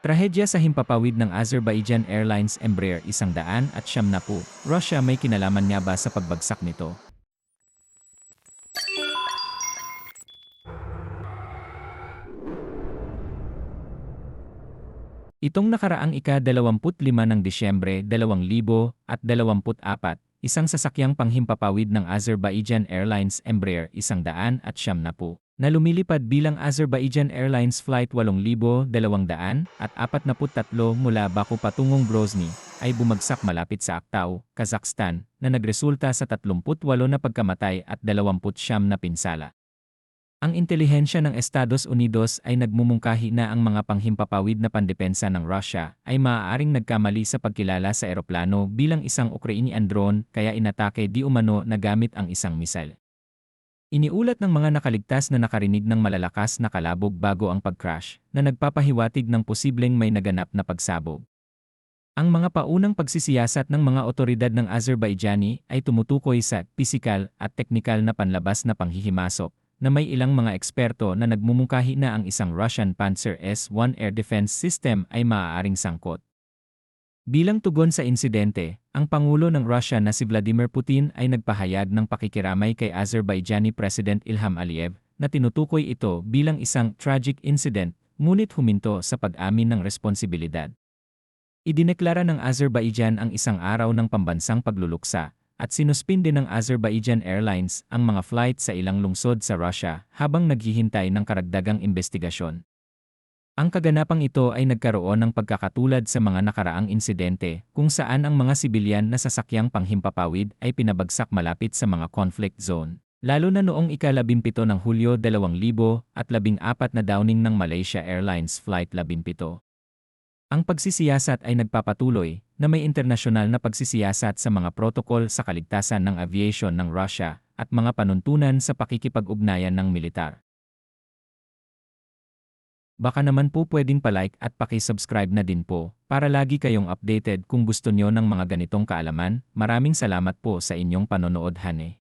Trahedya sa himpapawid ng Azerbaijan Airlines Embraer 170. Russia, may kinalaman nga ba sa pagbagsak nito? Itong nakaraang ika-25 ng Disyembre 2024, isang sasakyang panghimpapawid ng Azerbaijan Airlines Embraer 170 na lumilipad bilang Azerbaijan Airlines Flight 8243 mula Baku patungong Grozny ay bumagsak malapit sa Aktau, Kazakhstan, na nagresulta sa 38 na pagkamatay at 29 na pinsala. Ang intelihensya ng Estados Unidos ay nagmumungkahi na ang mga panghimpapawid na pandepensa ng Russia ay maaaring nagkamali sa pagkilala sa eroplano bilang isang Ukrainian drone kaya inatake di umano na gamit ang isang misil. Iniulat ng mga nakaligtas na nakarinig ng malalakas na kalabog bago ang pag-crash na nagpapahiwatig ng posibleng may naganap na pagsabog. Ang mga paunang pagsisiyasat ng mga otoridad ng Azerbaijani ay tumutukoy sa pisikal at teknikal na panlabas na panghihimasok na may ilang mga eksperto na nagmumungkahi na ang isang Russian Panzer S-1 air defense system ay maaaring sangkot. Bilang tugon sa insidente, ang Pangulo ng Russia na si Vladimir Putin ay nagpahayag ng pakikiramay kay Azerbaijani President Ilham Aliyev na tinutukoy ito bilang isang tragic incident, ngunit huminto sa pag-amin ng responsibilidad. Idineklara ng Azerbaijan ang isang araw ng pambansang pagluluksa at sinuspinde ng Azerbaijan Airlines ang mga flight sa ilang lungsod sa Russia habang naghihintay ng karagdagang investigasyon. Ang kaganapang ito ay nagkaroon ng pagkakatulad sa mga nakaraang insidente kung saan ang mga sibilyan na sasakyang panghimpapawid ay pinabagsak malapit sa mga conflict zone, lalo na noong ika-17 ng Hulyo 2014 na downing ng Malaysia Airlines Flight 17. Ang pagsisiyasat ay nagpapatuloy na may internasyonal na pagsisiyasat sa mga protokol sa kaligtasan ng aviation ng Russia at mga panuntunan sa pakikipag-ugnayan ng militar. Baka naman po pwedeng palike at paki-subscribe na din po para lagi kayong updated kung gusto nyo ng mga ganitong kaalaman. Maraming salamat po sa inyong panonood, Hane.